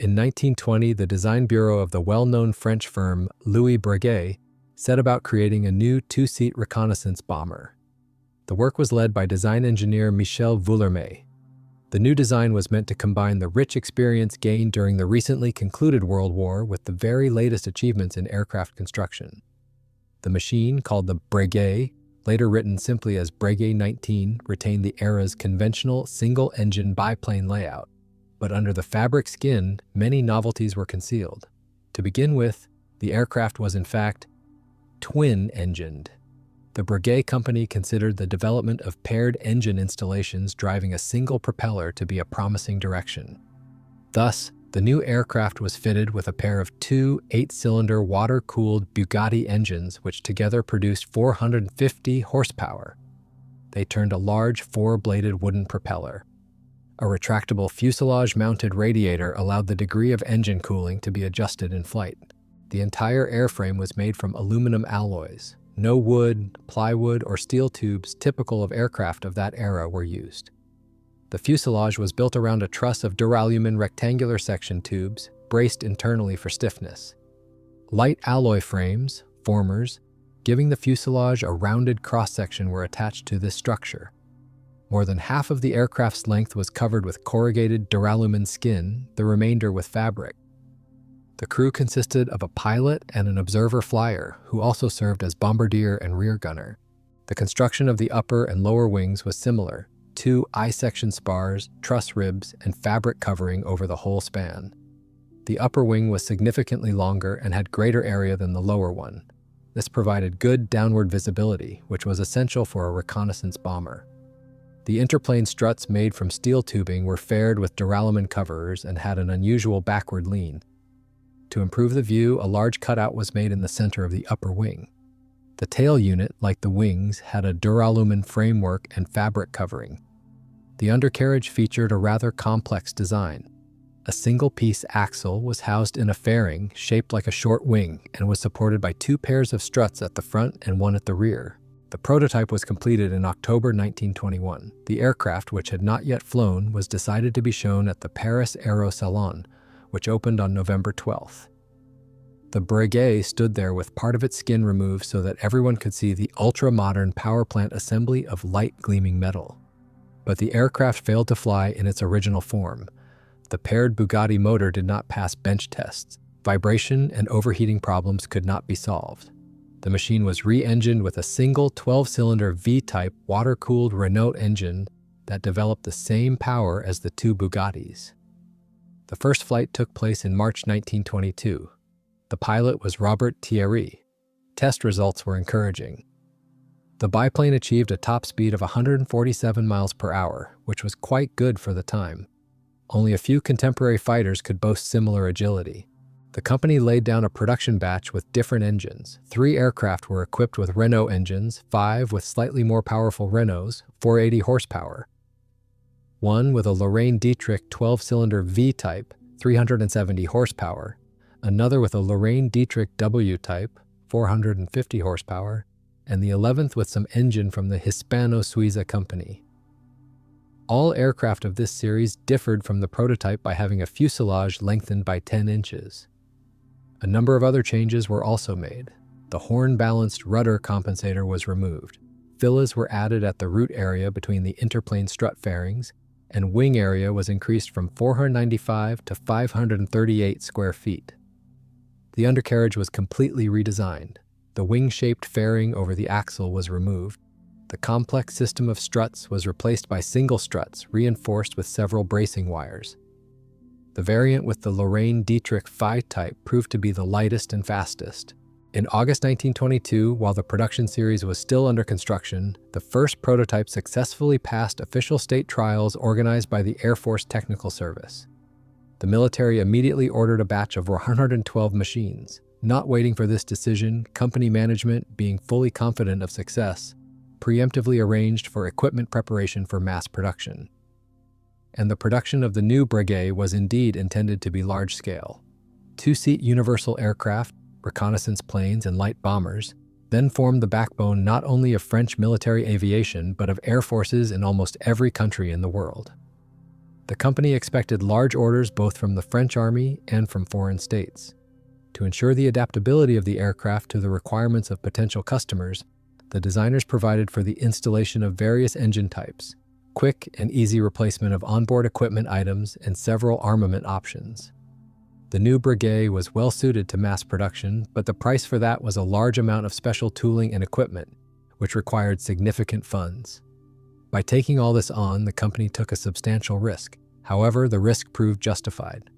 In 1920, the design bureau of the well-known French firm Louis Breguet set about creating a new two-seat reconnaissance bomber. The work was led by design engineer Michel Vuillermet. The new design was meant to combine the rich experience gained during the recently concluded World War with the very latest achievements in aircraft construction. The machine, called the Breguet, later written simply as Breguet 19, retained the era's conventional single-engine biplane layout. But under the fabric skin, many novelties were concealed. To begin with, the aircraft was in fact twin-engined. The Breguet company considered the development of paired engine installations driving a single propeller to be a promising direction. Thus, the new aircraft was fitted with a pair of two 8-cylinder water-cooled Bugatti engines which together produced 450 horsepower. They turned a large 4-bladed wooden propeller. A retractable fuselage-mounted radiator allowed the degree of engine cooling to be adjusted in flight. The entire airframe was made from aluminum alloys. No wood, plywood, or steel tubes typical of aircraft of that era were used. The fuselage was built around a truss of duralumin rectangular section tubes, braced internally for stiffness. Light alloy frames, formers, giving the fuselage a rounded cross-section were attached to this structure. More than half of the aircraft's length was covered with corrugated duralumin skin, the remainder with fabric. The crew consisted of a pilot and an observer flyer, who also served as bombardier and rear gunner. The construction of the upper and lower wings was similar: two I-section spars, truss ribs, and fabric covering over the whole span. The upper wing was significantly longer and had greater area than the lower one. This provided good downward visibility, which was essential for a reconnaissance bomber. The interplane struts made from steel tubing were faired with duralumin coverers and had an unusual backward lean. To improve the view, a large cutout was made in the center of the upper wing. The tail unit, like the wings, had a duralumin framework and fabric covering. The undercarriage featured a rather complex design. A single-piece axle was housed in a fairing shaped like a short wing and was supported by two pairs of struts at the front and one at the rear. The prototype was completed in October 1921. The aircraft, which had not yet flown, was decided to be shown at the Paris Aero Salon, which opened on November 12th. The Breguet stood there with part of its skin removed so that everyone could see the ultra-modern power plant assembly of light gleaming metal. But the aircraft failed to fly in its original form. The paired Bugatti motor did not pass bench tests. Vibration and overheating problems could not be solved. The machine was re-engined with a single 12-cylinder V-type water-cooled Renault engine that developed the same power as the two Bugattis. The first flight took place in March 1922. The pilot was Robert Thierry. Test results were encouraging. The biplane achieved a top speed of 147 miles per hour, which was quite good for the time. Only a few contemporary fighters could boast similar agility. The company laid down a production batch with different engines. 3 aircraft were equipped with Renault engines, 5 with slightly more powerful Renaults, 480 horsepower. 1 with a Lorraine Dietrich 12-cylinder V-type, 370 horsepower. Another with a Lorraine Dietrich W-type, 450 horsepower. And the 11th with some engine from the Hispano-Suiza company. All aircraft of this series differed from the prototype by having a fuselage lengthened by 10 inches. A number of other changes were also made. The horn-balanced rudder compensator was removed. Villas were added at the root area between the interplane strut fairings, and wing area was increased from 495 to 538 square feet. The undercarriage was completely redesigned. The wing-shaped fairing over the axle was removed. The complex system of struts was replaced by single struts reinforced with several bracing wires. The variant with the Lorraine Dietrich Phi type proved to be the lightest and fastest. In August 1922, while the production series was still under construction, the first prototype successfully passed official state trials organized by the Air Force Technical Service. The military immediately ordered a batch of 112 machines. Not waiting for this decision, company management, being fully confident of success, preemptively arranged for equipment preparation for mass production. And the production of the new Breguet was indeed intended to be large-scale. 2-seat universal aircraft, reconnaissance planes, and light bombers then formed the backbone not only of French military aviation but of air forces in almost every country in the world. The company expected large orders both from the French Army and from foreign states. To ensure the adaptability of the aircraft to the requirements of potential customers, the designers provided for the installation of various engine types, quick and easy replacement of onboard equipment items, and several armament options. The new Breguet was well suited to mass production, but the price for that was a large amount of special tooling and equipment, which required significant funds. By taking all this on, the company took a substantial risk. However, the risk proved justified.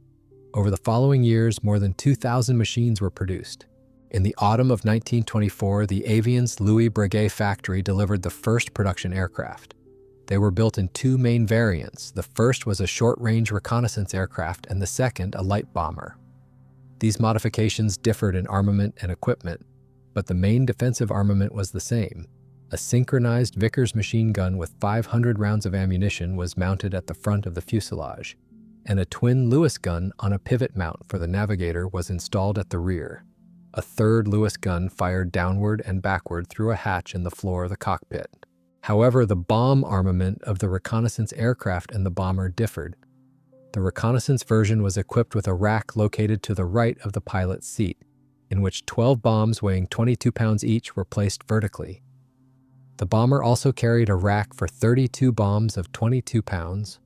Over the following years, more than 2,000 machines were produced. In the autumn of 1924, the Avian's Louis Breguet factory delivered the first production aircraft. They were built in two main variants. The first was a short-range reconnaissance aircraft and the second a light bomber. These modifications differed in armament and equipment, but the main defensive armament was the same. A synchronized Vickers machine gun with 500 rounds of ammunition was mounted at the front of the fuselage, and a twin Lewis gun on a pivot mount for the navigator was installed at the rear. A third Lewis gun fired downward and backward through a hatch in the floor of the cockpit. However, the bomb armament of the reconnaissance aircraft and the bomber differed. The reconnaissance version was equipped with a rack located to the right of the pilot's seat, in which 12 bombs weighing 22 pounds each were placed vertically. The bomber also carried a rack for 32 bombs of 22 pounds,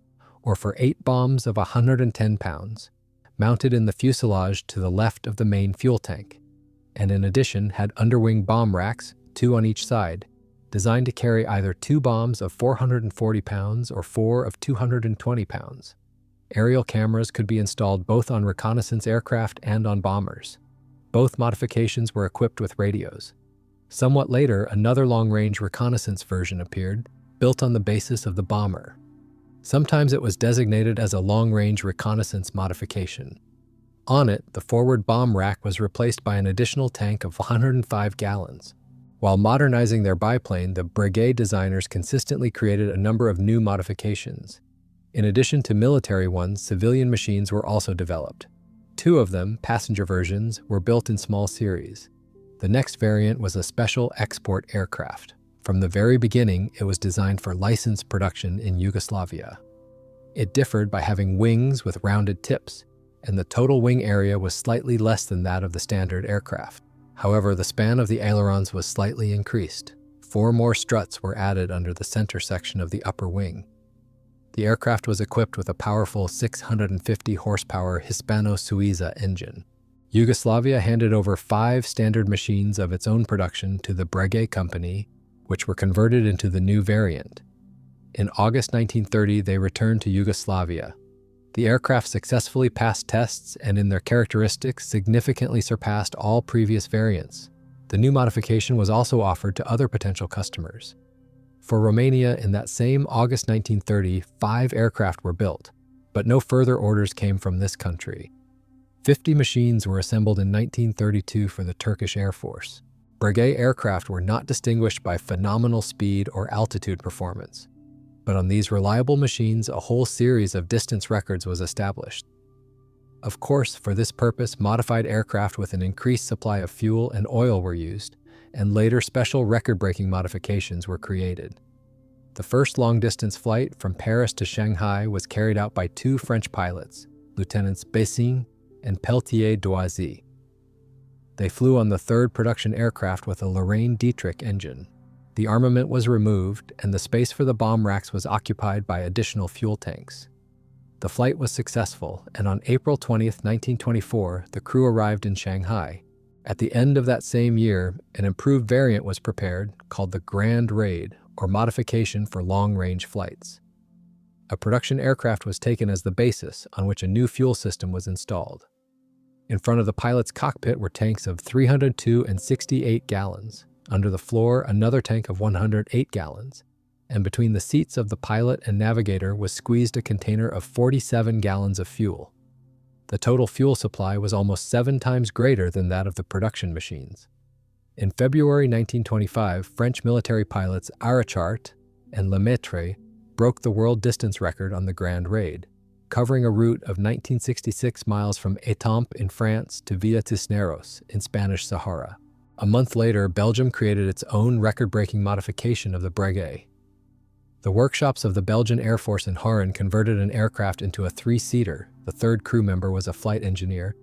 or for 8 bombs of 110 pounds, mounted in the fuselage to the left of the main fuel tank, and in addition had underwing bomb racks, 2 on each side, designed to carry either 2 bombs of 440 pounds or 4 of 220 pounds. Aerial cameras could be installed both on reconnaissance aircraft and on bombers. Both modifications were equipped with radios. Somewhat later, another long-range reconnaissance version appeared, built on the basis of the bomber. Sometimes it was designated as a long-range reconnaissance modification. On it, the forward bomb rack was replaced by an additional tank of 105 gallons. While modernizing their biplane, the Breguet designers consistently created a number of new modifications. In addition to military ones, civilian machines were also developed. 2 of them, passenger versions, were built in small series. The next variant was a special export aircraft. From the very beginning, it was designed for licensed production in Yugoslavia. It differed by having wings with rounded tips, and the total wing area was slightly less than that of the standard aircraft. However, the span of the ailerons was slightly increased. 4 more struts were added under the center section of the upper wing. The aircraft was equipped with a powerful 650 horsepower Hispano-Suiza engine. Yugoslavia handed over 5 standard machines of its own production to the Breguet company, which were converted into the new variant. In August 1930, they returned to Yugoslavia. The aircraft successfully passed tests and in their characteristics significantly surpassed all previous variants. The new modification was also offered to other potential customers. For Romania, in that same August 1930, 5 aircraft were built, but no further orders came from this country. 50 machines were assembled in 1932 for the Turkish Air Force. Breguet aircraft were not distinguished by phenomenal speed or altitude performance, but on these reliable machines, a whole series of distance records was established. Of course, for this purpose, modified aircraft with an increased supply of fuel and oil were used, and later special record-breaking modifications were created. The first long-distance flight from Paris to Shanghai was carried out by 2 French pilots, Lieutenants Bessin and Peltier d'Oisy. They flew on the 3rd production aircraft with a Lorraine Dietrich engine. The armament was removed, and the space for the bomb racks was occupied by additional fuel tanks. The flight was successful, and on April 20, 1924, the crew arrived in Shanghai. At the end of that same year, an improved variant was prepared called the Grand Raid, or modification for long-range flights. A production aircraft was taken as the basis on which a new fuel system was installed. In front of the pilot's cockpit were tanks of 302 and 68 gallons. Under the floor, another tank of 108 gallons. And between the seats of the pilot and navigator was squeezed a container of 47 gallons of fuel. The total fuel supply was almost 7 times greater than that of the production machines. In February 1925, French military pilots Arachart and Lemaitre broke the world distance record on the Grand Raid, covering a route of 1966 miles from Étampes in France to Villa Cisneros in Spanish Sahara. A month later, Belgium created its own record-breaking modification of the Breguet. The workshops of the Belgian Air Force in Haren converted an aircraft into a three-seater. The third crew member was a flight engineer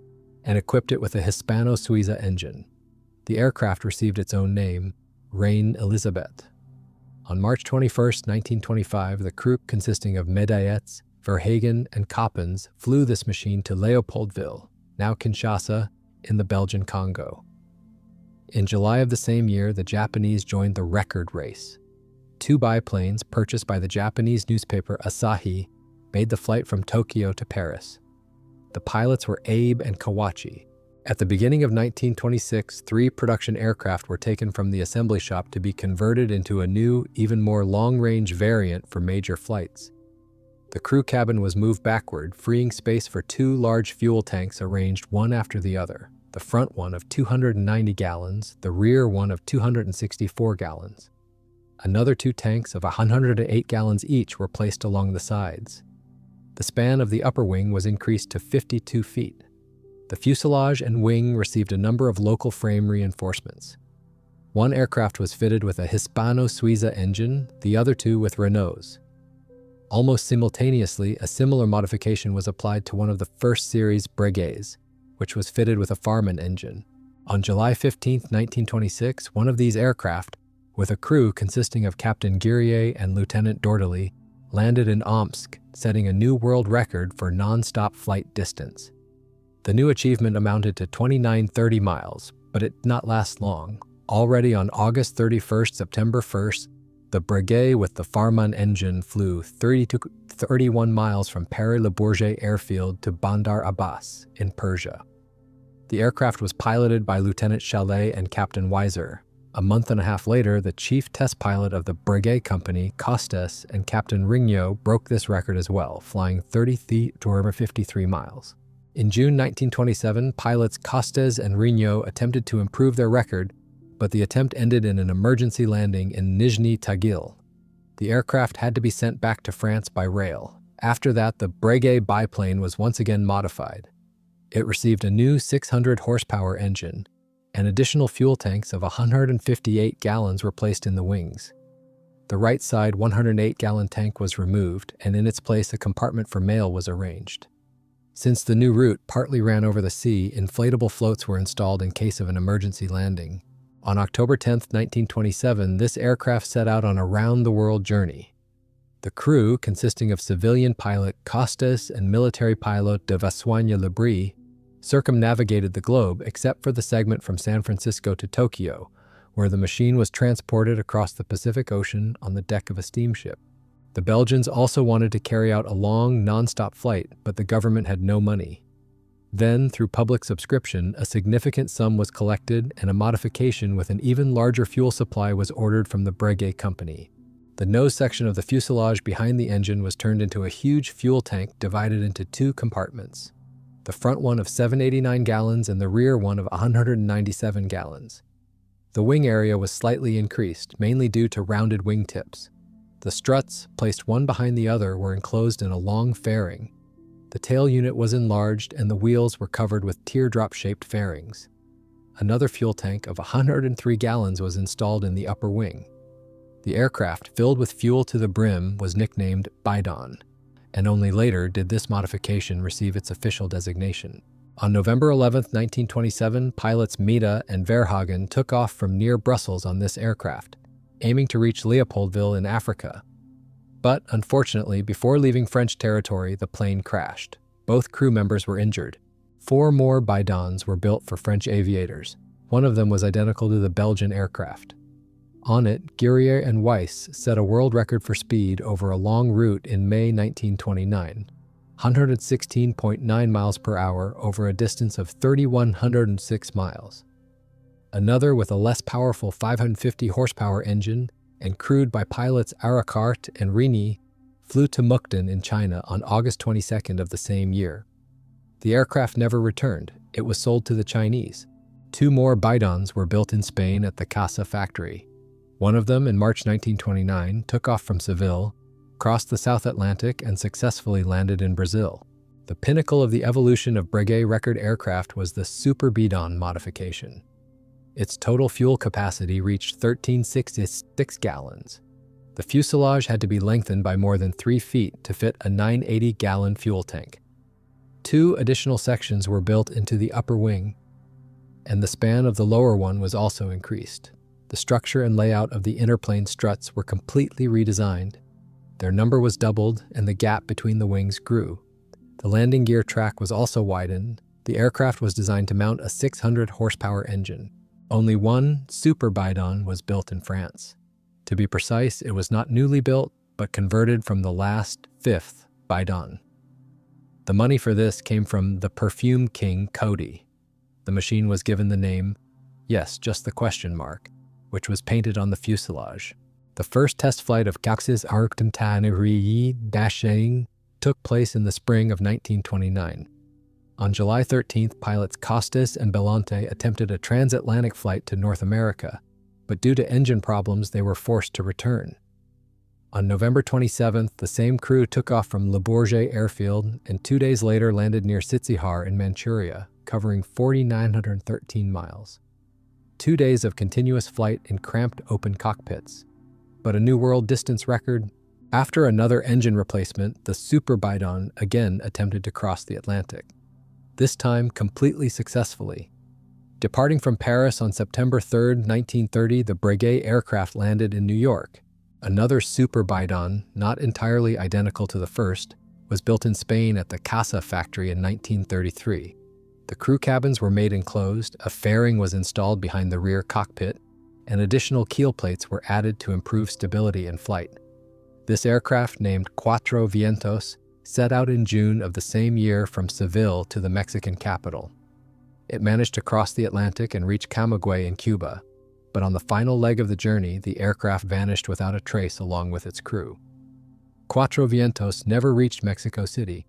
and equipped it with a Hispano-Suiza engine. The aircraft received its own name, Reine Elisabeth. On March 21, 1925, the crew consisting of Medaillets, Verhagen, and Coppens flew this machine to Leopoldville, now Kinshasa, in the Belgian Congo. In July of the same year, the Japanese joined the record race. 2 biplanes purchased by the Japanese newspaper Asahi made the flight from Tokyo to Paris. The pilots were Abe and Kawachi. At the beginning of 1926, 3 production aircraft were taken from the assembly shop to be converted into a new, even more long-range variant for major flights. The crew cabin was moved backward, freeing space for 2 large fuel tanks arranged one after the other, the front one of 290 gallons, the rear one of 264 gallons. Another 2 tanks of 108 gallons each were placed along the sides. The span of the upper wing was increased to 52 feet. The fuselage and wing received a number of local frame reinforcements. 1 aircraft was fitted with a Hispano-Suiza engine, the other 2 with Renaults. Almost simultaneously, a similar modification was applied to one of the first series Breguets, which was fitted with a Farman engine. On July 15, 1926, one of these aircraft, with a crew consisting of Captain Guerrier and Lieutenant Dordaly, landed in Omsk, setting a new world record for non-stop flight distance. The new achievement amounted to 2930 miles, but it did not last long. Already on August 31st, September 1st, the Breguet with the Farman engine flew 31 miles from Paris-Le Bourget airfield to Bandar Abbas in Persia. The aircraft was piloted by Lieutenant Chalet and Captain Weiser. A month and a half later, the chief test pilot of the Breguet company, Costes, and Captain Rignot broke this record as well, flying 53 miles. In June 1927, pilots Costes and Rignot attempted to improve their record, but the attempt ended in an emergency landing in Nizhny Tagil. The aircraft had to be sent back to France by rail. After that, the Breguet biplane was once again modified. It received a new 600 horsepower engine, and additional fuel tanks of 158 gallons were placed in the wings. The right side 108-gallon tank was removed, and in its place a compartment for mail was arranged. Since the new route partly ran over the sea, inflatable floats were installed in case of an emergency landing. On October 10, 1927, this aircraft set out on a round-the-world journey. The crew, consisting of civilian pilot Costes and military pilot de Vassoigne-Lebris, circumnavigated the globe except for the segment from San Francisco to Tokyo, where the machine was transported across the Pacific Ocean on the deck of a steamship. The Belgians also wanted to carry out a long, non-stop flight, but the government had no money. Then, through public subscription, a significant sum was collected and a modification with an even larger fuel supply was ordered from the Breguet company. The nose section of the fuselage behind the engine was turned into a huge fuel tank divided into 2 compartments, the front one of 789 gallons and the rear one of 197 gallons. The wing area was slightly increased, mainly due to rounded wingtips. The struts, placed one behind the other, were enclosed in a long fairing. The tail unit was enlarged and the wheels were covered with teardrop-shaped fairings. Another fuel tank of 103 gallons was installed in the upper wing. The aircraft, filled with fuel to the brim, was nicknamed Bidon, and only later did this modification receive its official designation. On November 11, 1927, pilots Mida and Verhagen took off from near Brussels on this aircraft, aiming to reach Leopoldville in Africa. But, unfortunately, before leaving French territory, the plane crashed. Both crew members were injured. 4 more Bidons were built for French aviators. One of them was identical to the Belgian aircraft. On it, Guerrier and Weiss set a world record for speed over a long route in May 1929, 116.9 miles per hour over a distance of 3,106 miles. Another with a less powerful 550 horsepower engine and crewed by pilots Aricart and Rini flew to Mukden in China on August 22nd of the same year. The aircraft never returned. It was sold to the Chinese. 2 more Bidons were built in Spain at the Casa factory. One of them, in March 1929, took off from Seville, crossed the South Atlantic, and successfully landed in Brazil. The pinnacle of the evolution of Breguet record aircraft was the Super Bidon modification. Its total fuel capacity reached 1366 gallons. The fuselage had to be lengthened by more than 3 feet to fit a 980-gallon fuel tank. 2 additional sections were built into the upper wing, and the span of the lower one was also increased. The structure and layout of the interplane struts were completely redesigned. Their number was doubled, and the gap between the wings grew. The landing gear track was also widened. The aircraft was designed to mount a 600-horsepower engine. Only one Super Bidon was built in France. To be precise, it was not newly built, but converted from the last 5th Bidon. The money for this came from the perfume king Coty. The machine was given the name, yes, just the question mark, which was painted on the fuselage. The first test flight of Cax's Arctentaneri-Dashing took place in the spring of 1929. On July 13th, pilots Costas and Belmonte attempted a transatlantic flight to North America, but due to engine problems, they were forced to return. On November 27th, the same crew took off from Le Bourget airfield and 2 days later landed near Sitsihar in Manchuria, covering 4,913 miles. 2 days of continuous flight in cramped open cockpits. But a new world distance record. After another engine replacement, the Super Bidon again attempted to cross the Atlantic, this time completely successfully. Departing from Paris on September 3, 1930, the Breguet aircraft landed in New York. Another Super Bidon, not entirely identical to the first, was built in Spain at the Casa factory in 1933. The crew cabins were made enclosed, a fairing was installed behind the rear cockpit, and additional keel plates were added to improve stability in flight. This aircraft, named Cuatro Vientos, set out in June of the same year from Seville to the Mexican capital. It managed to cross the Atlantic and reach Camagüey in Cuba, but on the final leg of the journey, the aircraft vanished without a trace along with its crew. Cuatro Vientos never reached Mexico City.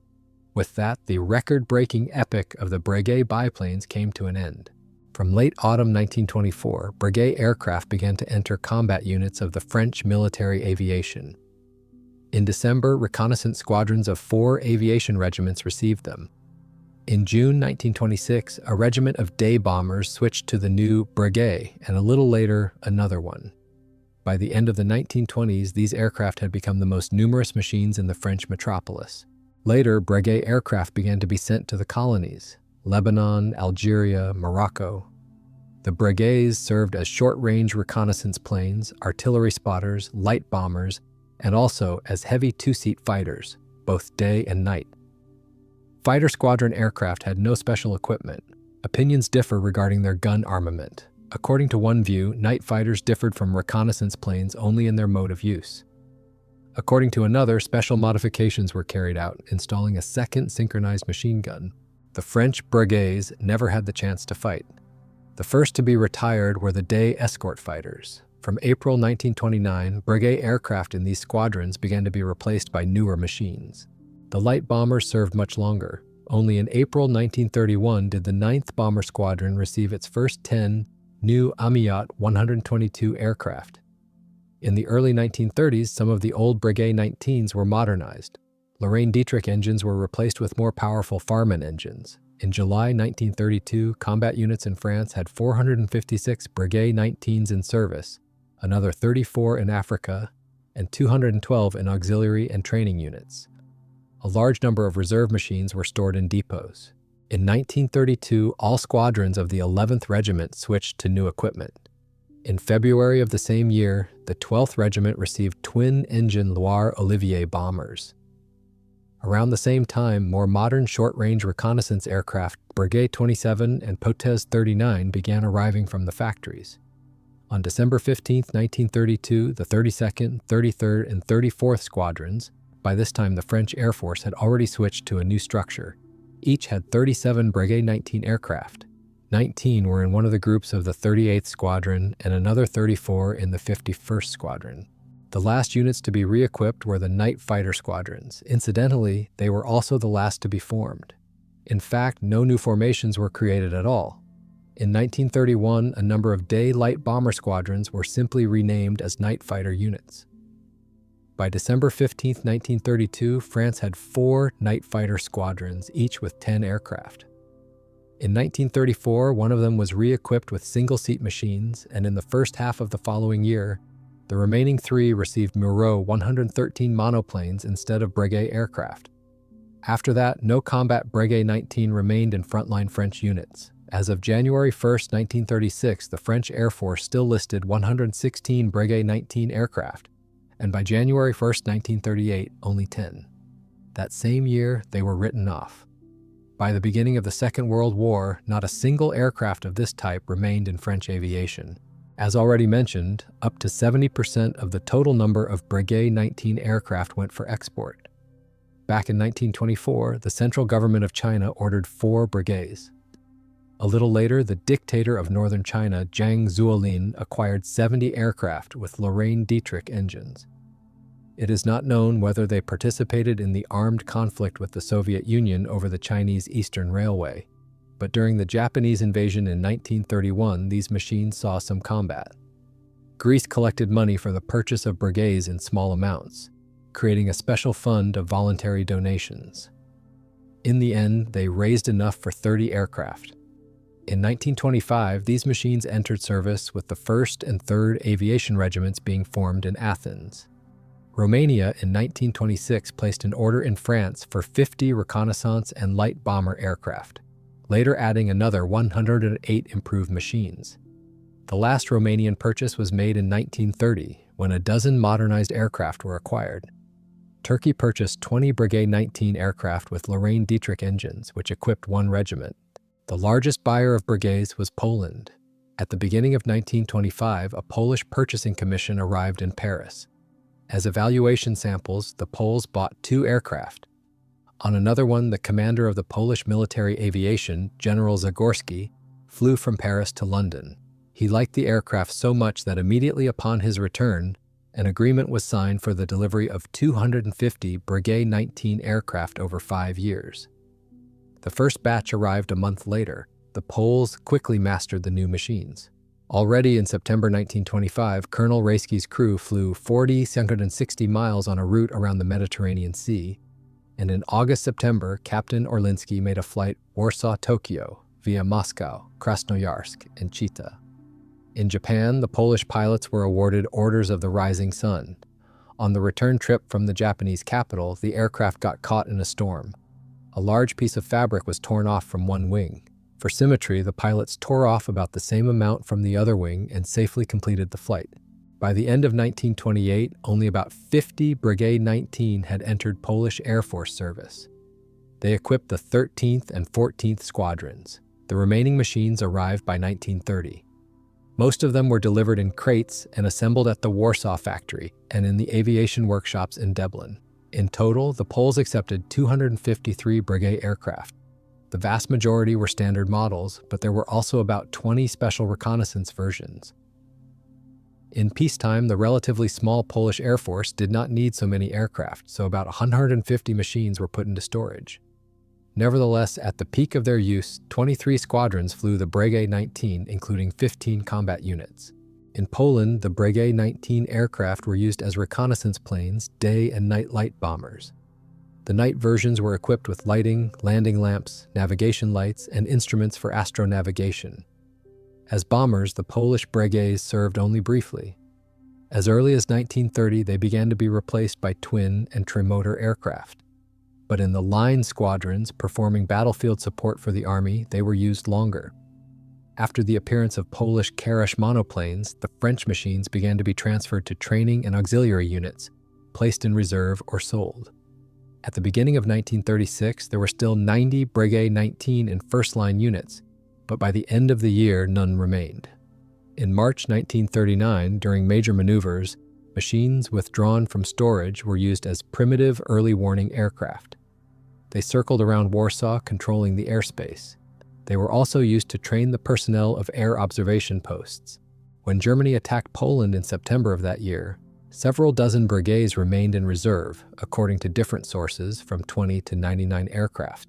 With that, the record-breaking epic of the Breguet biplanes came to an end. From late autumn 1924, Breguet aircraft began to enter combat units of the French military aviation. In December, reconnaissance squadrons of 4 aviation regiments received them. In June 1926, a regiment of day bombers switched to the new Breguet, and a little later, another one. By the end of the 1920s, these aircraft had become the most numerous machines in the French metropolis. Later, Breguet aircraft began to be sent to the colonies, Lebanon, Algeria, Morocco. The Breguets served as short-range reconnaissance planes, artillery spotters, light bombers, and also as heavy 2-seat fighters, both day and night. Fighter squadron aircraft had no special equipment. Opinions differ regarding their gun armament. According to one view, night fighters differed from reconnaissance planes only in their mode of use. According to another, special modifications were carried out, installing a second synchronized machine gun. The French Breguets never had the chance to fight. The first to be retired were the day escort fighters. From April 1929, Breguet aircraft in these squadrons began to be replaced by newer machines. The light bombers served much longer. Only in April 1931 did the 9th Bomber Squadron receive its first 10 new Amiot 122 aircraft. In the early 1930s, some of the old Breguet 19s were modernized. Lorraine Dietrich engines were replaced with more powerful Farman engines. In July 1932, combat units in France had 456 Breguet 19s in service, another 34 in Africa, and 212 in auxiliary and training units. A large number of reserve machines were stored in depots. In 1932, all squadrons of the 11th Regiment switched to new equipment. In February of the same year, the 12th Regiment received twin-engine Loire-Olivier bombers. Around the same time, more modern short-range reconnaissance aircraft, Breguet 27 and Potez 39, began arriving from the factories. On December 15, 1932, the 32nd, 33rd, and 34th Squadrons, by this time the French Air Force had already switched to a new structure. Each had 37 Breguet 19 aircraft. 19 were in one of the groups of the 38th Squadron and another 34 in the 51st Squadron. The last units to be re-equipped were the night fighter squadrons. Incidentally, they were also the last to be formed. In fact, no new formations were created at all. In 1931, a number of day light bomber squadrons were simply renamed as night fighter units. By December 15, 1932, France had 4 night fighter squadrons, each with 10 aircraft. In 1934, one of them was re-equipped with single-seat machines, and in the first half of the following year, The remaining 3 received Miró 113 monoplanes instead of Breguet aircraft. After that, no combat Breguet 19 remained in frontline French units. As of January 1, 1936, the French Air Force still listed 116 Breguet 19 aircraft, and by January 1, 1938, only 10. That same year, they were written off. By the beginning of the Second World War, not a single aircraft of this type remained in French aviation. As already mentioned, up to 70% of the total number of Breguet 19 aircraft went for export. Back in 1924, the central government of China ordered 4 Breguets. A little later, the dictator of northern China, Jiang Zuolin, acquired 70 aircraft with Lorraine Dietrich engines. It is not known whether they participated in the armed conflict with the Soviet Union over the Chinese Eastern Railway, but during the Japanese invasion in 1931, these machines saw some combat. Greece collected money for the purchase of Breguets in small amounts, creating a special fund of voluntary donations. In the end, they raised enough for 30 aircraft. In 1925, these machines entered service with the 1st and 3rd Aviation Regiments being formed in Athens. Romania in 1926 placed an order in France for 50 reconnaissance and light bomber aircraft, later adding another 108 improved machines. The last Romanian purchase was made in 1930, when a dozen modernized aircraft were acquired. Turkey purchased 20 Breguet 19 aircraft with Lorraine Dietrich engines, which equipped 1 regiment. The largest buyer of Breguets was Poland. At the beginning of 1925, a Polish purchasing commission arrived in Paris. As evaluation samples, the Poles bought 2 aircraft. On another one, the commander of the Polish military aviation, General Zagorski, flew from Paris to London. He liked the aircraft so much that immediately upon his return, an agreement was signed for the delivery of 250 Breguet 19 aircraft over 5 years. The first batch arrived a month later. The Poles quickly mastered the new machines. Already in September 1925, Colonel Rayski's crew flew 4,660 miles on a route around the Mediterranean Sea, and in August-September, Captain Orlinsky made a flight Warsaw-Tokyo via Moscow, Krasnoyarsk, and Chita. In Japan, the Polish pilots were awarded Orders of the Rising Sun. On the return trip from the Japanese capital, the aircraft got caught in a storm. A large piece of fabric was torn off from one wing. For symmetry, the pilots tore off about the same amount from the other wing and safely completed the flight. By the end of 1928, only about 50 Breguet 19 had entered Polish Air Force service. They equipped the 13th and 14th squadrons. The remaining machines arrived by 1930. Most of them were delivered in crates and assembled at the Warsaw factory and in the aviation workshops in Dublin. In total, the Poles accepted 253 Breguet aircraft. The vast majority were standard models, but there were also about 20 special reconnaissance versions. In peacetime, the relatively small Polish Air Force did not need so many aircraft, so about 150 machines were put into storage. Nevertheless, at the peak of their use, 23 squadrons flew the Breguet 19, including 15 combat units. In Poland, the Breguet 19 aircraft were used as reconnaissance planes, day and night light bombers. The night versions were equipped with lighting, landing lamps, navigation lights, and instruments for astronavigation. As bombers, the Polish Breguets served only briefly. As early as 1930, they began to be replaced by twin and trimotor aircraft. But in the line squadrons performing battlefield support for the army, they were used longer. After the appearance of Polish Karash monoplanes, the French machines began to be transferred to training and auxiliary units, placed in reserve or sold. At the beginning of 1936, there were still 90 Breguet 19 in first-line units, but by the end of the year, none remained. In March 1939, during major maneuvers, machines withdrawn from storage were used as primitive early warning aircraft. They circled around Warsaw, controlling the airspace. They were also used to train the personnel of air observation posts. When Germany attacked Poland in September of that year, several dozen Breguets remained in reserve, according to different sources, from 20 to 99 aircraft.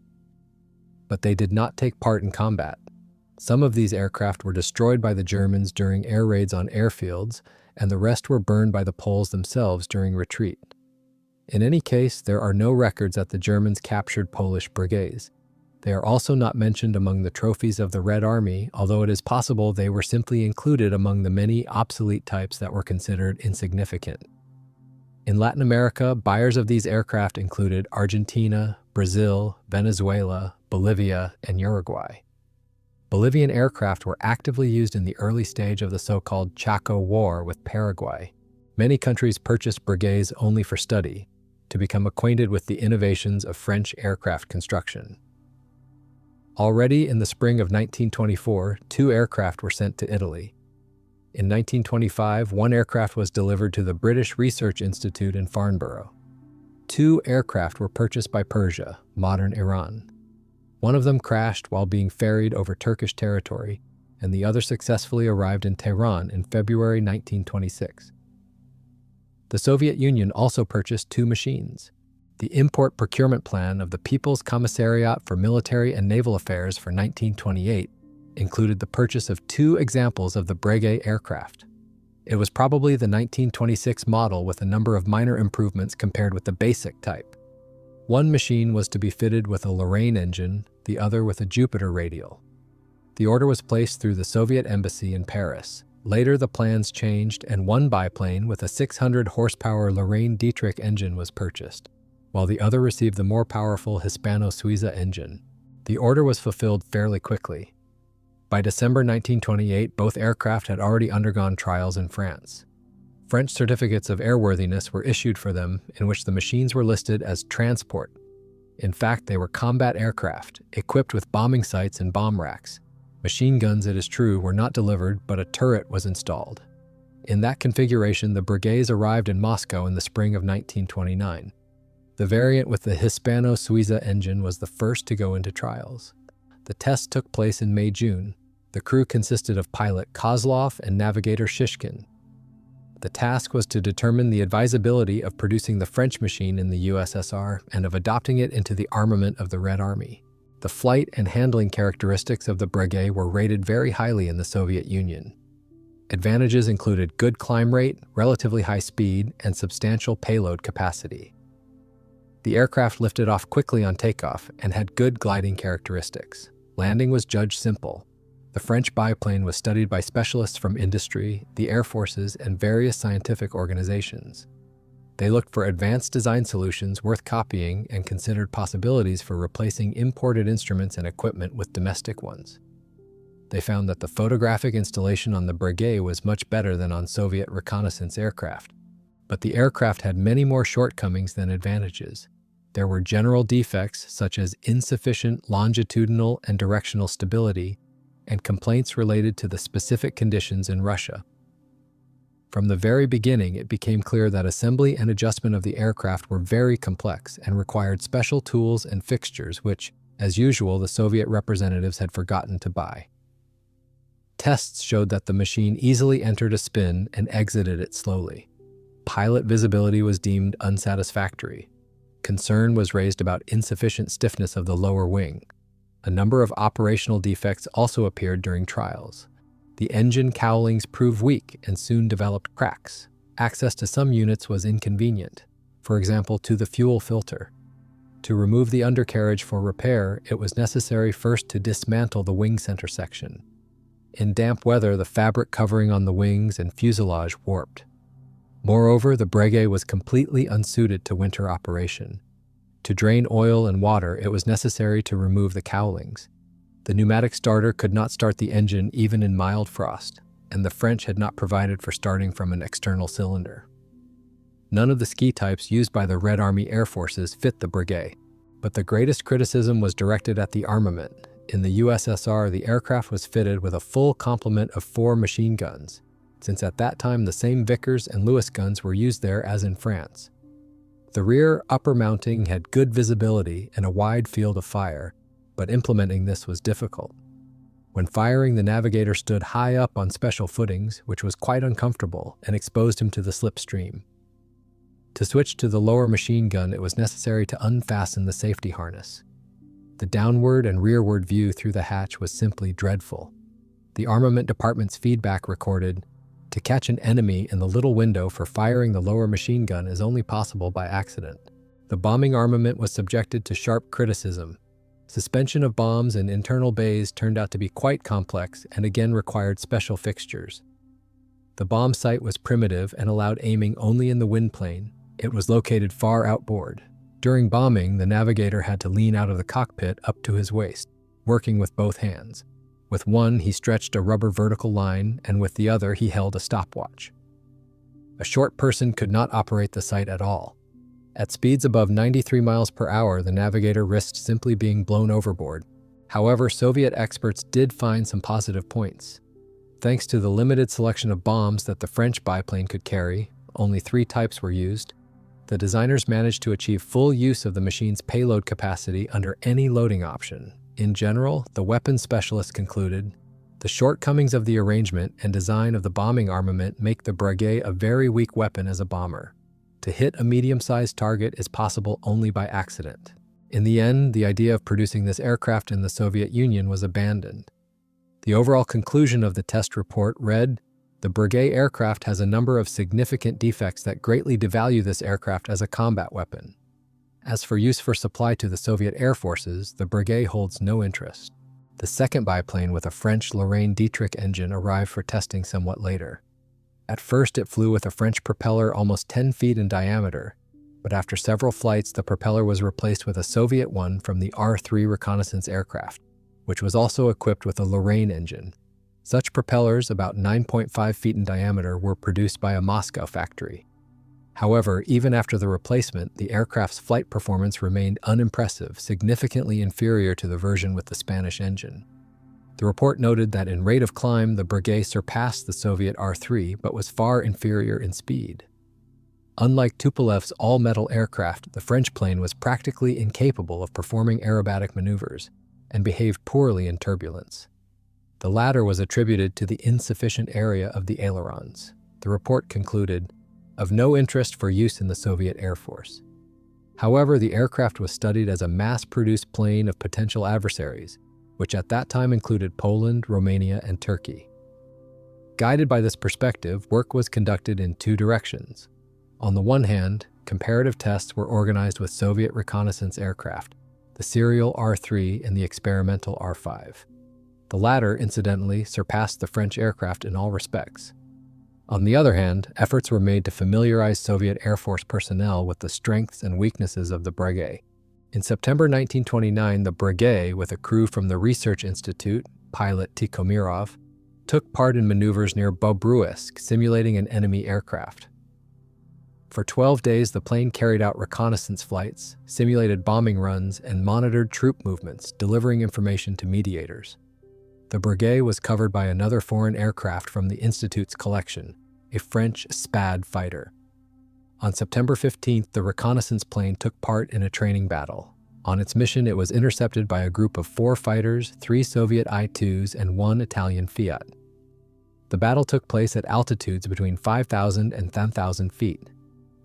But they did not take part in combat. Some of these aircraft were destroyed by the Germans during air raids on airfields, and the rest were burned by the Poles themselves during retreat. In any case, there are no records that the Germans captured Polish Breguets. They are also not mentioned among the trophies of the Red Army, although it is possible they were simply included among the many obsolete types that were considered insignificant. In Latin America, buyers of these aircraft included Argentina, Brazil, Venezuela, Bolivia, and Uruguay. Bolivian aircraft were actively used in the early stage of the so-called Chaco War with Paraguay. Many countries purchased Breguets only for study, to become acquainted with the innovations of French aircraft construction. Already in the spring of 1924, 2 aircraft were sent to Italy. In 1925, 1 aircraft was delivered to the British Research Institute in Farnborough. 2 aircraft were purchased by Persia, modern Iran. One of them crashed while being ferried over Turkish territory, and the other successfully arrived in Tehran in February 1926. The Soviet Union also purchased 2 machines. The import procurement plan of the People's Commissariat for Military and Naval Affairs for 1928 included the purchase of 2 examples of the Breguet aircraft. It was probably the 1926 model with a number of minor improvements compared with the basic type. One machine was to be fitted with a Lorraine engine, the other with a Jupiter radial. The order was placed through the Soviet embassy in Paris. Later, the plans changed and one biplane with a 600 horsepower Lorraine Dietrich engine was purchased, while the other received the more powerful Hispano-Suiza engine. The order was fulfilled fairly quickly. By December 1928, both aircraft had already undergone trials in France. French certificates of airworthiness were issued for them, in which the machines were listed as transport. In fact, they were combat aircraft, equipped with bombing sights and bomb racks. Machine guns, it is true, were not delivered, but a turret was installed. In that configuration, the Breguets arrived in Moscow in the spring of 1929. The variant with the Hispano-Suiza engine was the first to go into trials. The tests took place in May-June. The crew consisted of pilot Kozlov and navigator Shishkin. The task was to determine the advisability of producing the French machine in the USSR and of adopting it into the armament of the Red Army. The flight and handling characteristics of the Breguet were rated very highly in the Soviet Union. Advantages included good climb rate, relatively high speed, and substantial payload capacity. The aircraft lifted off quickly on takeoff and had good gliding characteristics. Landing was judged simple. The French biplane was studied by specialists from industry, the air forces, and various scientific organizations. They looked for advanced design solutions worth copying and considered possibilities for replacing imported instruments and equipment with domestic ones. They found that the photographic installation on the Breguet was much better than on Soviet reconnaissance aircraft. But the aircraft had many more shortcomings than advantages. There were general defects such as insufficient longitudinal and directional stability, and complaints related to the specific conditions in Russia. From the very beginning, it became clear that assembly and adjustment of the aircraft were very complex and required special tools and fixtures which, as usual, the Soviet representatives had forgotten to buy. Tests showed that the machine easily entered a spin and exited it slowly. Pilot visibility was deemed unsatisfactory. Concern was raised about insufficient stiffness of the lower wing. A number of operational defects also appeared during trials. The engine cowlings proved weak and soon developed cracks. Access to some units was inconvenient, for example, to the fuel filter. To remove the undercarriage for repair, it was necessary first to dismantle the wing center section. In damp weather, the fabric covering on the wings and fuselage warped. Moreover, the Breguet was completely unsuited to winter operation. To drain oil and water, it was necessary to remove the cowlings. The pneumatic starter could not start the engine even in mild frost, and the French had not provided for starting from an external cylinder. None of the ski types used by the Red Army Air Forces fit the Breguet, but the greatest criticism was directed at the armament. In the USSR, the aircraft was fitted with a full complement of 4 machine guns, since at that time the same Vickers and Lewis guns were used there as in France. The rear upper mounting had good visibility and a wide field of fire, but implementing this was difficult. When firing, the navigator stood high up on special footings, which was quite uncomfortable and exposed him to the slipstream. To switch to the lower machine gun, it was necessary to unfasten the safety harness. The downward and rearward view through the hatch was simply dreadful. The armament department's feedback recorded, "To catch an enemy in the little window for firing the lower machine gun is only possible by accident." The bombing armament was subjected to sharp criticism. Suspension of bombs in internal bays turned out to be quite complex and again required special fixtures. The bomb sight was primitive and allowed aiming only in the wind plane. It was located far outboard. During bombing, the navigator had to lean out of the cockpit up to his waist, working with both hands. With one, he stretched a rubber vertical line, and with the other, he held a stopwatch. A short person could not operate the sight at all. At speeds above 93 miles per hour, the navigator risked simply being blown overboard. However, Soviet experts did find some positive points. Thanks to the limited selection of bombs that the French biplane could carry, only 3 types were used, the designers managed to achieve full use of the machine's payload capacity under any loading option. In general, the weapons specialists concluded, the shortcomings of the arrangement and design of the bombing armament make the Breguet a very weak weapon as a bomber. To hit a medium-sized target is possible only by accident. In the end, the idea of producing this aircraft in the Soviet Union was abandoned. The overall conclusion of the test report read, the Breguet aircraft has a number of significant defects that greatly devalue this aircraft as a combat weapon. As for use for supply to the Soviet air forces, the Breguet holds no interest. The second biplane with a French Lorraine Dietrich engine arrived for testing somewhat later. At first, it flew with a French propeller almost 10 feet in diameter, but after several flights, the propeller was replaced with a Soviet one from the R-3 reconnaissance aircraft, which was also equipped with a Lorraine engine. Such propellers, about 9.5 feet in diameter, were produced by a Moscow factory. However, even after the replacement, the aircraft's flight performance remained unimpressive, significantly inferior to the version with the Spanish engine. The report noted that in rate of climb, the Breguet surpassed the Soviet R-3, but was far inferior in speed. Unlike Tupolev's all-metal aircraft, the French plane was practically incapable of performing aerobatic maneuvers and behaved poorly in turbulence. The latter was attributed to the insufficient area of the ailerons. The report concluded, of no interest for use in the Soviet Air Force. However, the aircraft was studied as a mass-produced plane of potential adversaries, which at that time included Poland, Romania, and Turkey. Guided by this perspective, work was conducted in 2 directions. On the one hand, comparative tests were organized with Soviet reconnaissance aircraft, the serial R-3 and the experimental R-5. The latter, incidentally, surpassed the French aircraft in all respects. On the other hand, efforts were made to familiarize Soviet Air Force personnel with the strengths and weaknesses of the Breguet. In September 1929, the Breguet, with a crew from the Research Institute, pilot Tikhomirov, took part in maneuvers near Bobruisk, simulating an enemy aircraft. For 12 days, the plane carried out reconnaissance flights, simulated bombing runs, and monitored troop movements, delivering information to mediators. The Breguet was covered by another foreign aircraft from the Institute's collection, a French Spad fighter. On September 15th, the reconnaissance plane took part in a training battle. On its mission, it was intercepted by a group of 4 fighters, 3 Soviet I-2s, and 1 Italian Fiat. The battle took place at altitudes between 5,000 and 10,000 feet.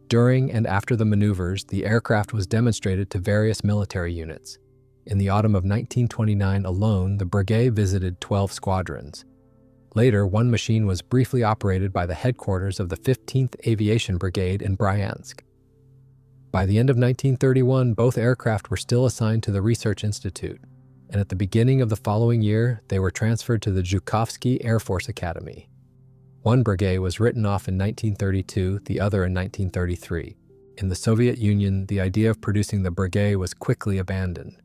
During and after the maneuvers, the aircraft was demonstrated to various military units. In the autumn of 1929 alone, the Breguet visited 12 squadrons. Later, one machine was briefly operated by the headquarters of the 15th Aviation Brigade in Bryansk. By the end of 1931, both aircraft were still assigned to the Research Institute, and at the beginning of the following year, they were transferred to the Zhukovsky Air Force Academy. One Breguet was written off in 1932, the other in 1933. In the Soviet Union, the idea of producing the Breguet was quickly abandoned.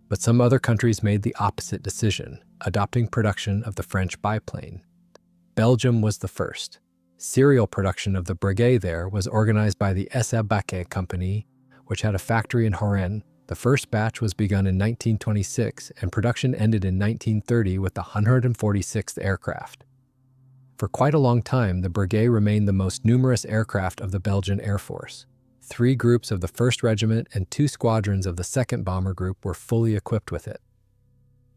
But some other countries made the opposite decision, adopting production of the French biplane. Belgium was the first. Serial production of the Breguet there was organized by the Breguet Company, which had a factory in Horen. The first batch was begun in 1926, and production ended in 1930 with the 146th aircraft. For quite a long time, the Breguet remained the most numerous aircraft of the Belgian Air Force. 3 groups of the 1st Regiment and 2 squadrons of the 2nd Bomber Group were fully equipped with it.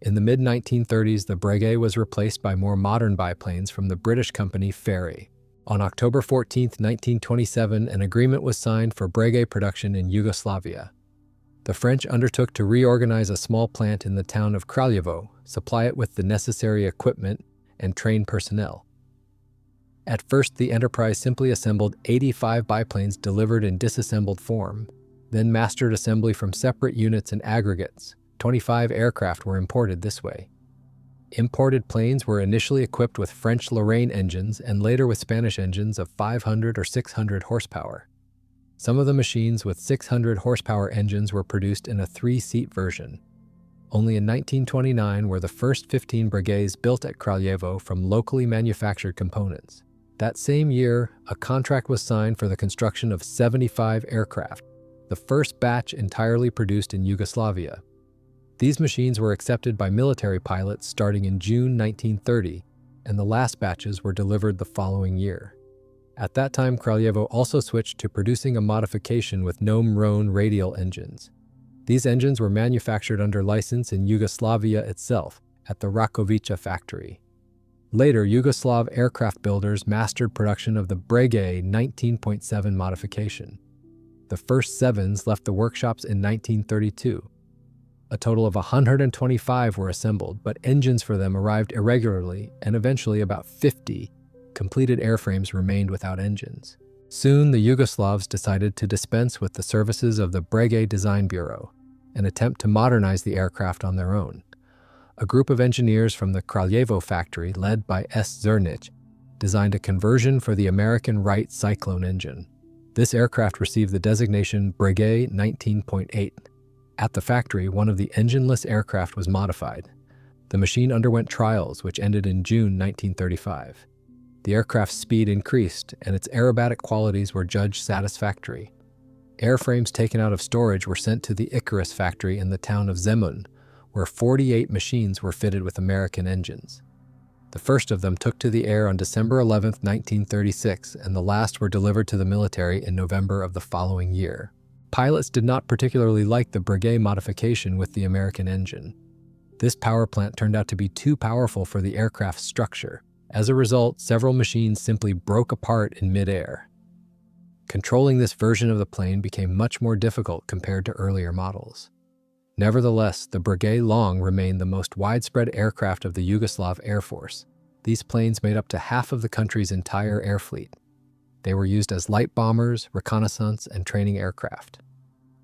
In the mid-1930s, the Breguet was replaced by more modern biplanes from the British company Ferry. On October 14, 1927, an agreement was signed for Breguet production in Yugoslavia. The French undertook to reorganize a small plant in the town of Kraljevo, supply it with the necessary equipment, and train personnel. At first, the enterprise simply assembled 85 biplanes delivered in disassembled form, then mastered assembly from separate units and aggregates, 25 aircraft were imported this way. Imported planes were initially equipped with French Lorraine engines and later with Spanish engines of 500 or 600 horsepower. Some of the machines with 600 horsepower engines were produced in a 3-seat version. Only in 1929 were the first 15 Breguets built at Kraljevo from locally manufactured components. That same year, a contract was signed for the construction of 75 aircraft, the first batch entirely produced in Yugoslavia. These machines were accepted by military pilots starting in June 1930, and the last batches were delivered the following year. At that time, Kraljevo also switched to producing a modification with Gnome-Rhone radial engines. These engines were manufactured under license in Yugoslavia itself, at the Rakovica factory. Later, Yugoslav aircraft builders mastered production of the Breguet 19.7 modification. The first 7s left the workshops in 1932. A total of 125 were assembled, but engines for them arrived irregularly, and eventually about 50 completed airframes remained without engines. Soon, the Yugoslavs decided to dispense with the services of the Breguet Design Bureau and attempt to modernize the aircraft on their own. A group of engineers from the Kraljevo factory, led by S. Zernic, designed a conversion for the American Wright Cyclone engine. This aircraft received the designation Breguet 19.8. At the factory, one of the engineless aircraft was modified. The machine underwent trials, which ended in June 1935. The aircraft's speed increased, and its aerobatic qualities were judged satisfactory. Airframes taken out of storage were sent to the Icarus factory in the town of Zemun, where 48 machines were fitted with American engines. The first of them took to the air on December 11, 1936, and the last were delivered to the military in November of the following year. Pilots did not particularly like the Breguet modification with the American engine. This power plant turned out to be too powerful for the aircraft's structure. As a result, several machines simply broke apart in mid-air. Controlling this version of the plane became much more difficult compared to earlier models. Nevertheless, the Breguet Long remained the most widespread aircraft of the Yugoslav Air Force. These planes made up to half of the country's entire air fleet. They were used as light bombers, reconnaissance, and training aircraft.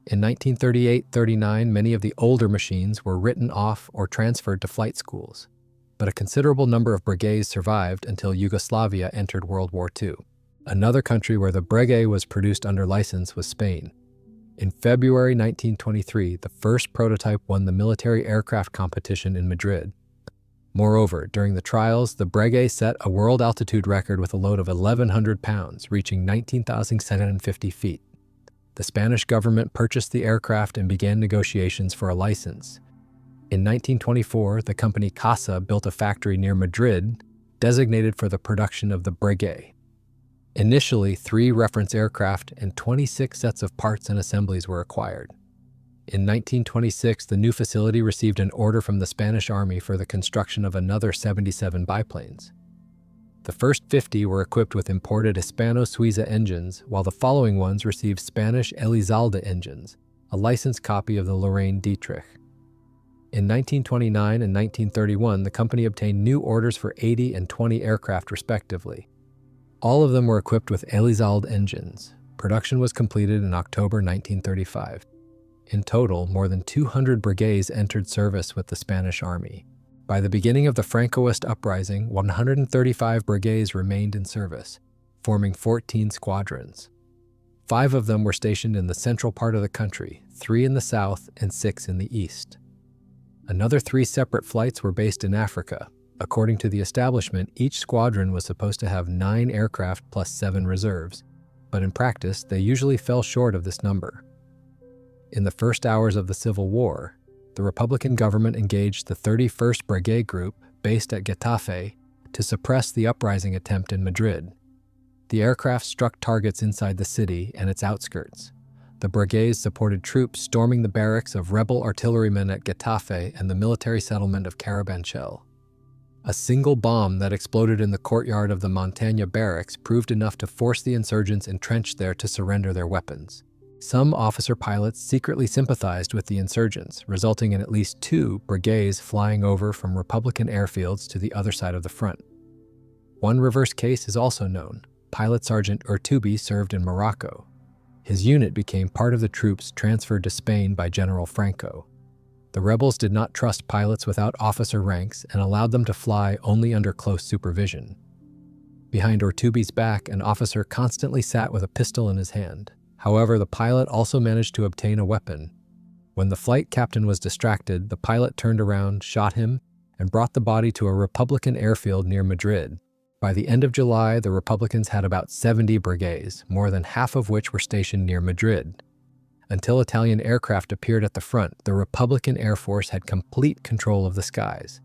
In 1938-39, many of the older machines were written off or transferred to flight schools, but a considerable number of Breguets survived until Yugoslavia entered World War II. Another country where the Breguet was produced under license was Spain. In February 1923, the first prototype won the military aircraft competition in Madrid. Moreover, during the trials, the Breguet set a world altitude record with a load of 1,100 pounds, reaching 19,750 feet. The Spanish government purchased the aircraft and began negotiations for a license. In 1924, the company Casa built a factory near Madrid, designated for the production of the Breguet. Initially, 3 reference aircraft and 26 sets of parts and assemblies were acquired. In 1926, the new facility received an order from the Spanish Army for the construction of another 77 biplanes. The first 50 were equipped with imported Hispano-Suiza engines, while the following ones received Spanish Elizalde engines, a licensed copy of the Lorraine Dietrich. In 1929 and 1931, the company obtained new orders for 80 and 20 aircraft respectively. All of them were equipped with Elizalde engines. Production was completed in October 1935. In total, more than 200 Breguets entered service with the Spanish Army. By the beginning of the Francoist uprising, 135 Breguets remained in service, forming 14 squadrons. 5 of them were stationed in the central part of the country, 3 in the south and 6 in the east. Another 3 separate flights were based in Africa. According to the establishment, each squadron was supposed to have 9 aircraft plus 7 reserves, but in practice, they usually fell short of this number. In the first hours of the Civil War, the Republican government engaged the 31st Breguet Group, based at Getafe, to suppress the uprising attempt in Madrid. The aircraft struck targets inside the city and its outskirts. The Breguets supported troops storming the barracks of rebel artillerymen at Getafe and the military settlement of Carabanchel. A single bomb that exploded in the courtyard of the Montagne barracks proved enough to force the insurgents entrenched there to surrender their weapons. Some officer pilots secretly sympathized with the insurgents, resulting in at least 2 Breguets flying over from Republican airfields to the other side of the front. One reverse case is also known. Pilot Sergeant Urtubi served in Morocco. His unit became part of the troops transferred to Spain by General Franco. The rebels did not trust pilots without officer ranks and allowed them to fly only under close supervision. Behind Ortubi's back, an officer constantly sat with a pistol in his hand. However, the pilot also managed to obtain a weapon. When the flight captain was distracted, the pilot turned around, shot him, and brought the body to a Republican airfield near Madrid. By the end of July, the Republicans had about 70 Breguets, more than half of which were stationed near Madrid. Until Italian aircraft appeared at the front, the Republican Air Force had complete control of the skies.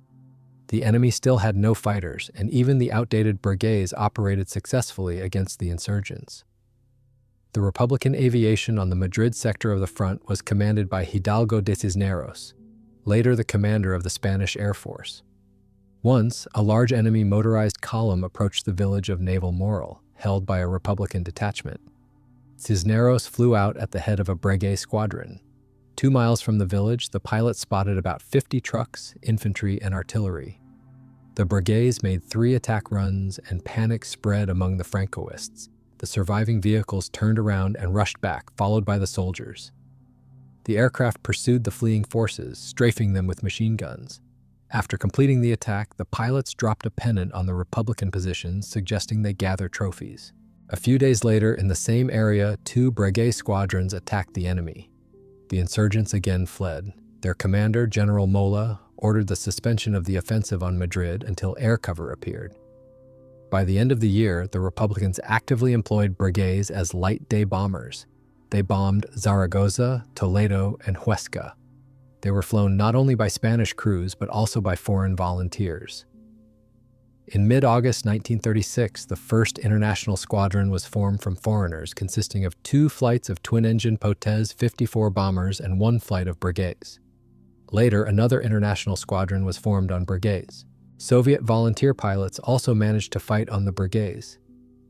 The enemy still had no fighters, and even the outdated Breguets operated successfully against the insurgents. The Republican aviation on the Madrid sector of the front was commanded by Hidalgo de Cisneros, later the commander of the Spanish Air Force. Once, a large enemy motorized column approached the village of Naval Moral, held by a Republican detachment. Cisneros flew out at the head of a Breguet squadron. 2 miles from the village, the pilot spotted about 50 trucks, infantry, and artillery. The Breguets made 3 attack runs, and panic spread among the Francoists. The surviving vehicles turned around and rushed back, followed by the soldiers. The aircraft pursued the fleeing forces, strafing them with machine guns. After completing the attack, the pilots dropped a pennant on the Republican positions, suggesting they gather trophies. A few days later, in the same area, 2 Breguet squadrons attacked the enemy. The insurgents again fled. Their commander, General Mola, ordered the suspension of the offensive on Madrid until air cover appeared. By the end of the year, the Republicans actively employed Breguets as light day bombers. They bombed Zaragoza, Toledo, and Huesca. They were flown not only by Spanish crews, but also by foreign volunteers. In mid-August 1936, the first international squadron was formed from foreigners, consisting of 2 flights of twin-engine Potez 54 bombers and 1 flight of Breguets. Later, another international squadron was formed on Breguets. Soviet volunteer pilots also managed to fight on the Breguets.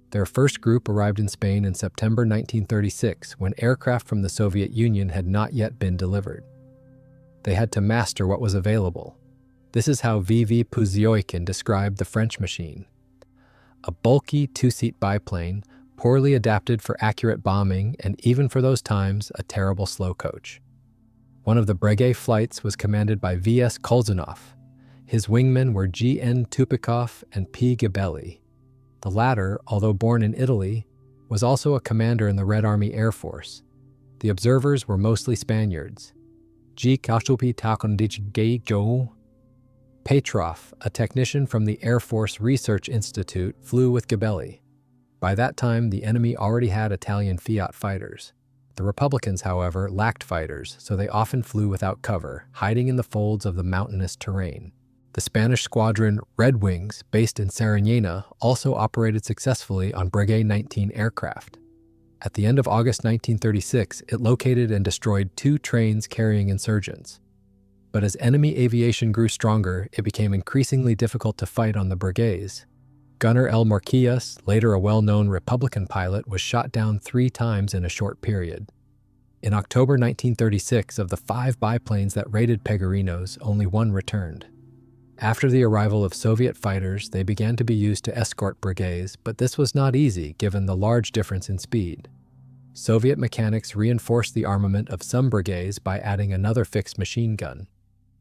Their first group arrived in Spain in September 1936, when aircraft from the Soviet Union had not yet been delivered. They had to master what was available. This is how V.V. Puzioikin described the French machine. A bulky 2-seat biplane, poorly adapted for accurate bombing, and even for those times, a terrible slow coach. One of the Breguet flights was commanded by V.S. Kolzanov. His wingmen were G.N. Tupikov and P. Gabelli. The latter, although born in Italy, was also a commander in the Red Army Air Force. The observers were mostly Spaniards. G. Kashupi Takondich Geijo. Petrov, a technician from the Air Force Research Institute, flew with Gabelli. By that time, the enemy already had Italian Fiat fighters. The Republicans, however, lacked fighters, so they often flew without cover, hiding in the folds of the mountainous terrain. The Spanish squadron Red Wings, based in Sarajevo, also operated successfully on Breguet 19 aircraft. At the end of August 1936, it located and destroyed 2 trains carrying insurgents. But as enemy aviation grew stronger, it became increasingly difficult to fight on the Breguets. Gunner El Morquillas, later a well-known Republican pilot, was shot down 3 times in a short period. In October 1936, of the 5 biplanes that raided Pegarinos, only 1 returned. After the arrival of Soviet fighters, they began to be used to escort Breguets, but this was not easy given the large difference in speed. Soviet mechanics reinforced the armament of some Breguets by adding another fixed machine gun.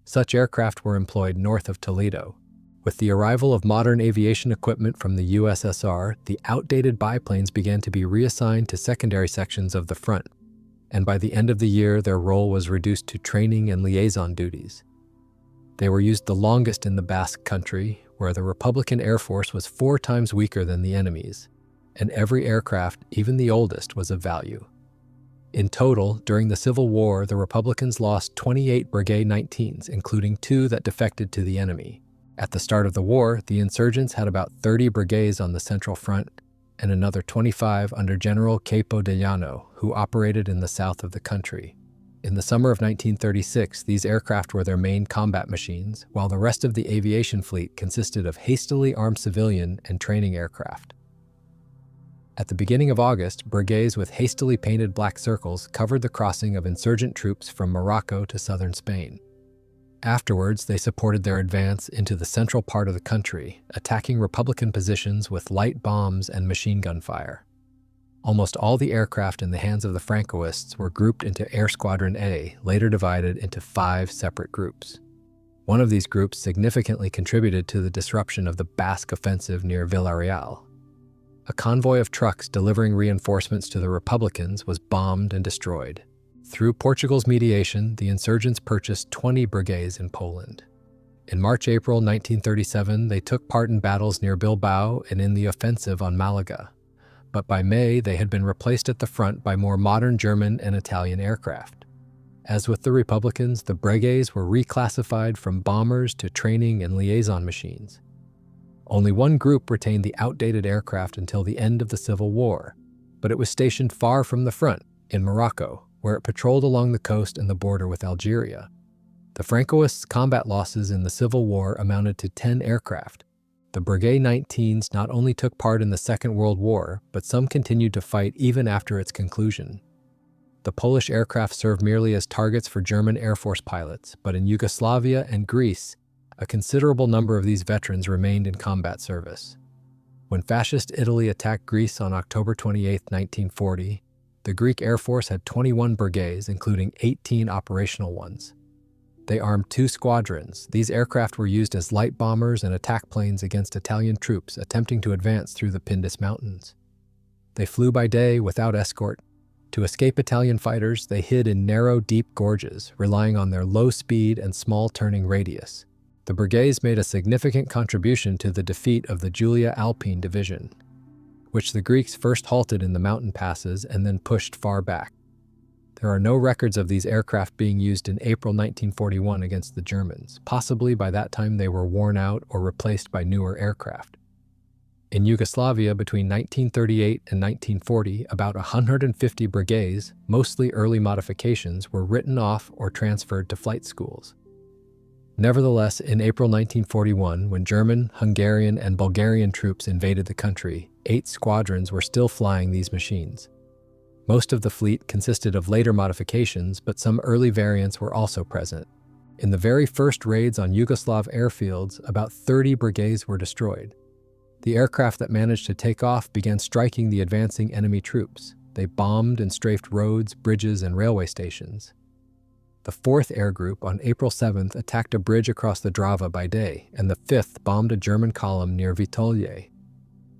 Such aircraft were employed north of Toledo. With the arrival of modern aviation equipment from the USSR, the outdated biplanes began to be reassigned to secondary sections of the front, and by the end of the year, their role was reduced to training and liaison duties. They were used the longest in the Basque Country, where the Republican Air Force was 4 times weaker than the enemy's, and every aircraft, even the oldest, was of value. In total, during the Civil War, the Republicans lost 28 Breguet 19s, including 2 that defected to the enemy. At the start of the war, the insurgents had about 30 Breguets on the Central Front and another 25 under General Capo de Llano, who operated in the south of the country. In the summer of 1936, these aircraft were their main combat machines, while the rest of the aviation fleet consisted of hastily armed civilian and training aircraft. At the beginning of August, Breguets with hastily painted black circles covered the crossing of insurgent troops from Morocco to southern Spain. Afterwards, they supported their advance into the central part of the country, attacking Republican positions with light bombs and machine gun fire. Almost all the aircraft in the hands of the Francoists were grouped into Air Squadron A, later divided into 5 separate groups. One of these groups significantly contributed to the disruption of the Basque offensive near Villarreal. A convoy of trucks delivering reinforcements to the Republicans was bombed and destroyed. Through Portugal's mediation, the insurgents purchased 20 brigades in Poland. In March-April 1937, they took part in battles near Bilbao and in the offensive on Malaga. But by May, they had been replaced at the front by more modern German and Italian aircraft. As with the Republicans, the Breguets were reclassified from bombers to training and liaison machines. Only one group retained the outdated aircraft until the end of the Civil War, but it was stationed far from the front, in Morocco, where it patrolled along the coast and the border with Algeria. The Francoists' combat losses in the Civil War amounted to 10 aircraft. The Breguet 19s not only took part in the Second World War, but some continued to fight even after its conclusion. The Polish aircraft served merely as targets for German Air Force pilots, but in Yugoslavia and Greece, a considerable number of these veterans remained in combat service. When Fascist Italy attacked Greece on October 28, 1940, the Greek Air Force had 21 brigades, including 18 operational ones. They armed 2 squadrons. These aircraft were used as light bombers and attack planes against Italian troops attempting to advance through the Pindus Mountains. They flew by day without escort. To escape Italian fighters, they hid in narrow, deep gorges, relying on their low speed and small turning radius. The brigades made a significant contribution to the defeat of the Julia Alpine Division, which the Greeks first halted in the mountain passes and then pushed far back. There are no records of these aircraft being used in April 1941 against the Germans. Possibly by that time they were worn out or replaced by newer aircraft. In Yugoslavia between 1938 and 1940, about 150 brigades, mostly early modifications, were written off or transferred to flight schools. Nevertheless, in April 1941, when German, Hungarian, and Bulgarian troops invaded the country, 8 squadrons were still flying these machines. Most of the fleet consisted of later modifications, but some early variants were also present. In the very first raids on Yugoslav airfields, about 30 brigades were destroyed. The aircraft that managed to take off began striking the advancing enemy troops. They bombed and strafed roads, bridges, and railway stations. The 4th Air Group on April 7th attacked a bridge across the Drava by day, and the 5th bombed a German column near Vitolje.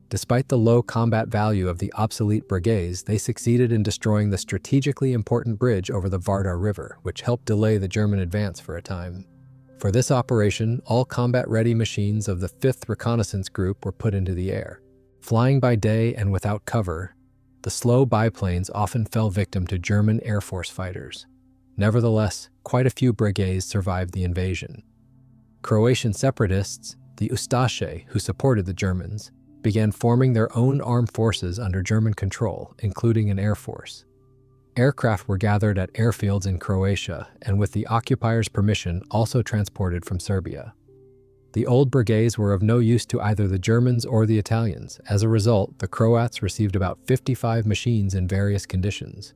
Despite the low combat value of the obsolete brigades, they succeeded in destroying the strategically important bridge over the Vardar River, which helped delay the German advance for a time. For this operation, all combat-ready machines of the 5th Reconnaissance Group were put into the air. Flying by day and without cover, the slow biplanes often fell victim to German Air Force fighters. Nevertheless, quite a few brigades survived the invasion. Croatian separatists, the Ustaše, who supported the Germans, began forming their own armed forces under German control, including an air force. Aircraft were gathered at airfields in Croatia and, with the occupiers' permission, also transported from Serbia. The old brigades were of no use to either the Germans or the Italians. As a result, the Croats received about 55 machines in various conditions.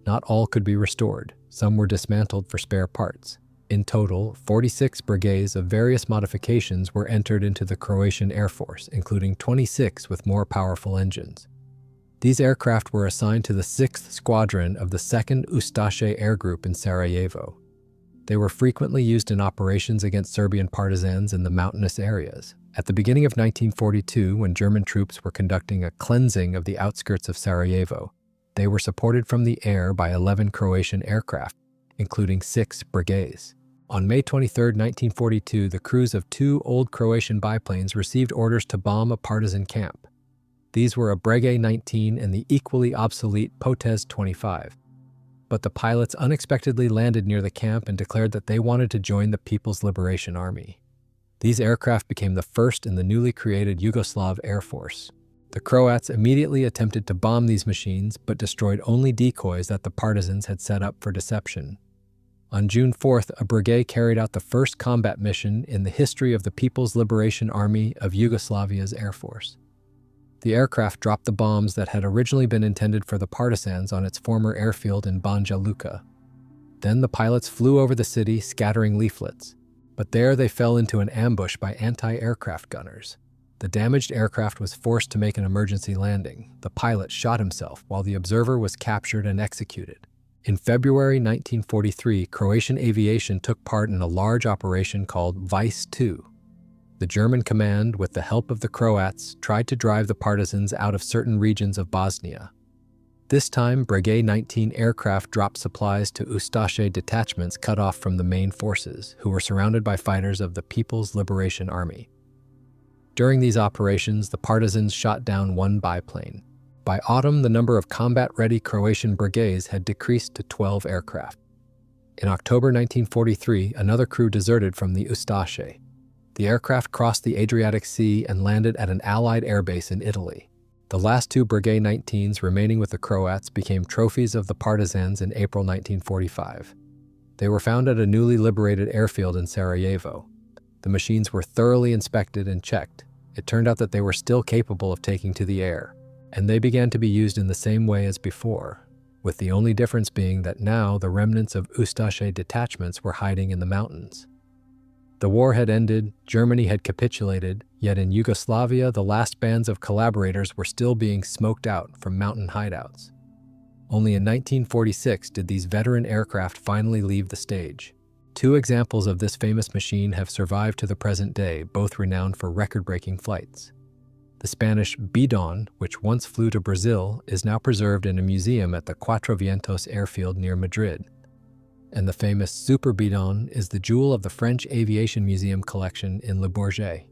Not all could be restored. Some were dismantled for spare parts. In total, 46 brigades of various modifications were entered into the Croatian Air Force, including 26 with more powerful engines. These aircraft were assigned to the 6th Squadron of the 2nd Ustaše Air Group in Sarajevo. They were frequently used in operations against Serbian partisans in the mountainous areas. At the beginning of 1942, when German troops were conducting a cleansing of the outskirts of Sarajevo, they were supported from the air by 11 Croatian aircraft, including 6 brigades. On May 23, 1942, the crews of 2 old Croatian biplanes received orders to bomb a partisan camp. These were a Breguet 19 and the equally obsolete Potez 25. But the pilots unexpectedly landed near the camp and declared that they wanted to join the People's Liberation Army. These aircraft became the first in the newly created Yugoslav Air Force. The Croats immediately attempted to bomb these machines, but destroyed only decoys that the partisans had set up for deception. On June 4th, a brigade carried out the first combat mission in the history of the People's Liberation Army of Yugoslavia's Air Force. The aircraft dropped the bombs that had originally been intended for the partisans on its former airfield in Banja Luka. Then the pilots flew over the city, scattering leaflets. But there they fell into an ambush by anti-aircraft gunners. The damaged aircraft was forced to make an emergency landing. The pilot shot himself while the observer was captured and executed. In February 1943, Croatian Aviation took part in a large operation called Vice II. The German command, with the help of the Croats, tried to drive the partisans out of certain regions of Bosnia. This time, Breguet 19 aircraft dropped supplies to Ustaše detachments cut off from the main forces, who were surrounded by fighters of the People's Liberation Army. During these operations, the partisans shot down one biplane. By autumn, the number of combat-ready Croatian brigades had decreased to 12 aircraft. In October 1943, another crew deserted from the Ustaše. The aircraft crossed the Adriatic Sea and landed at an Allied airbase in Italy. The last two Breguet 19s remaining with the Croats became trophies of the partisans in April 1945. They were found at a newly liberated airfield in Sarajevo. The machines were thoroughly inspected and checked. It turned out that they were still capable of taking to the air, and they began to be used in the same way as before, with the only difference being that now the remnants of Ustaše detachments were hiding in the mountains. The war had ended, Germany had capitulated, yet in Yugoslavia the last bands of collaborators were still being smoked out from mountain hideouts. Only in 1946 did these veteran aircraft finally leave the stage. Two examples of this famous machine have survived to the present day, both renowned for record-breaking flights. The Spanish Bidon, which once flew to Brazil, is now preserved in a museum at the Cuatro Vientos airfield near Madrid. And the famous Super Bidon is the jewel of the French Aviation Museum collection in Le Bourget.